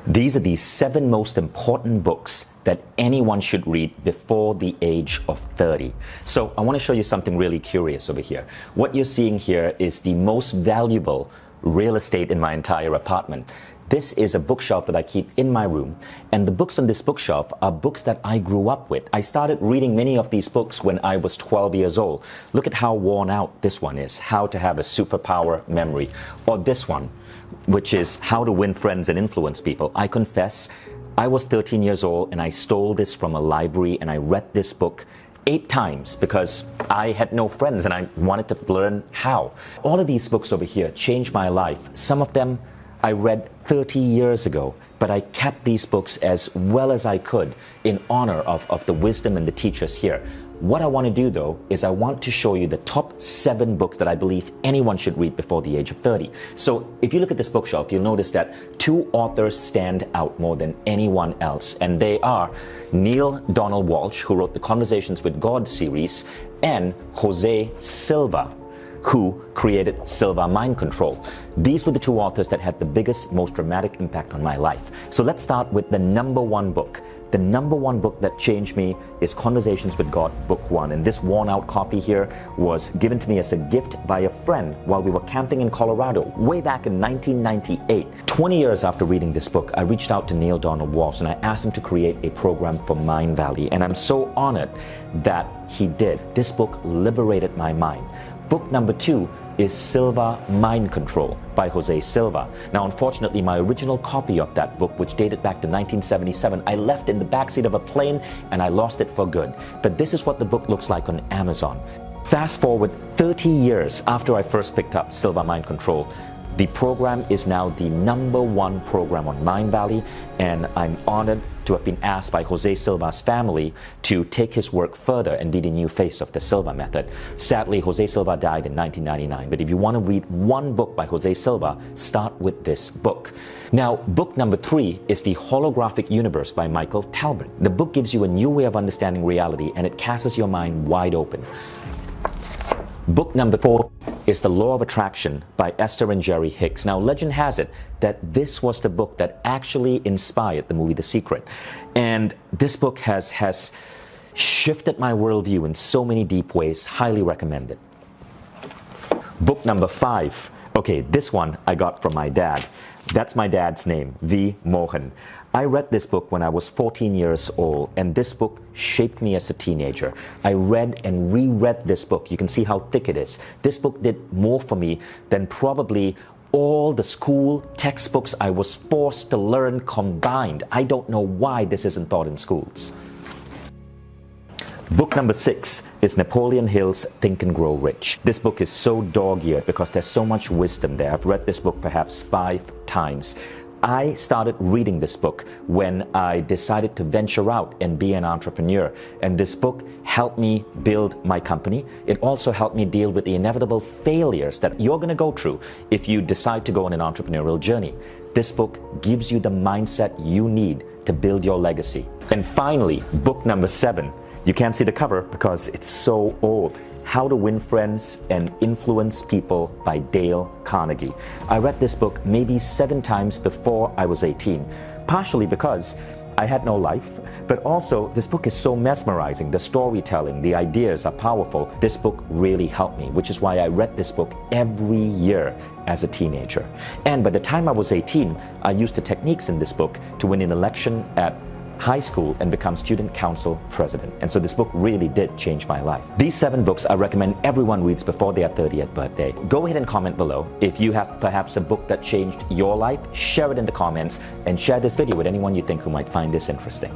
These are the 7 most important books that anyone should read before the age of 30. So I want to show you something really curious over here. What you're seeing here is the most valuable real estate in my entire apartment. This is a bookshelf that I keep in my room, and the books on this bookshelf are books that I grew up with. I started reading many of these books when I was 12 years old. Look at how worn out this one is, How to Have a Superpower Memory, or this one, which is How to Win Friends and Influence People. I confess, I was 13 years old and I stole this from a library and I read this book 8 times because I had no friends and I wanted to learn how. All of these books over here changed my life. Some of them I read 30 years ago, but I kept these books as well as I could in honor of the wisdom and the teachers here. What I want to do though is I want to show you the top 7 books that I believe anyone should read before the age of 30. So if you look at this bookshelf, you'll notice that 2 authors stand out more than anyone else, and they are Neale Donald Walsch, who wrote the Conversations with God series, and Jose Silva, who created Silva Mind Control. These were the 2 authors that had the biggest, most dramatic impact on my life. So let's start with the number 1 book. The number 1 book that changed me is Conversations with God, Book 1. And this worn-out copy here was given to me as a gift by a friend while we were camping in Colorado way back in 1998. 20 years after reading this book, I reached out to Neale Donald Walsch and I asked him to create a program for Mind Valley. And I'm so honored that he did. This book liberated my mind. Book number 2 is Silva Mind Control by Jose Silva. Now, unfortunately, my original copy of that book, which dated back to 1977, I left in the backseat of a plane and I lost it for good. But this is what the book looks like on Amazon. Fast forward 30 years after I first picked up Silva Mind Control, the program is now the number 1 program on Mind Valley, and I'm honored to have been asked by Jose Silva's family to take his work further and be the new face of the Silva method. Sadly, Jose Silva died in 1999, but if you want to read one book by Jose Silva, start with this book. Now, book number 3 is The Holographic Universe by Michael Talbot. The book gives you a new way of understanding reality, and it casts your mind wide open. Book number 4 is The Law of Attraction by Esther and Jerry Hicks. Now, legend has it that this was the book that actually inspired the movie The Secret. And this book has shifted my worldview in so many deep ways. Highly recommend it. Book number 5. Okay, this one I got from my dad. That's my dad's name, V. Mohan. I read this book when I was 14 years old, and this book shaped me as a teenager. I read and reread this book. You can see how thick it is. This book did more for me than probably all the school textbooks I was forced to learn combined. I don't know why this isn't taught in schools. Book number 6 is Napoleon Hill's Think and Grow Rich. This book is so dog-eared because there's so much wisdom there. I've read this book perhaps 5 times. I started reading this book when I decided to venture out and be an entrepreneur. And this book helped me build my company. It also helped me deal with the inevitable failures that you're going to go through if you decide to go on an entrepreneurial journey. This book gives you the mindset you need to build your legacy. And finally, book number 7. You can't see the cover because it's so old. How to Win Friends and Influence People by Dale Carnegie. I read this book maybe 7 times before I was 18, partially because I had no life, but also this book is so mesmerizing. The storytelling, the ideas are powerful. This book really helped me, which is why I read this book every year as a teenager. And by the time I was 18, I used the techniques in this book to win an election at high school and become student council president. And so this book really did change my life. These 7 books I recommend everyone reads before their 30th birthday. Go ahead and comment below. If you have perhaps a book that changed your life, share it in the comments and share this video with anyone you think who might find this interesting.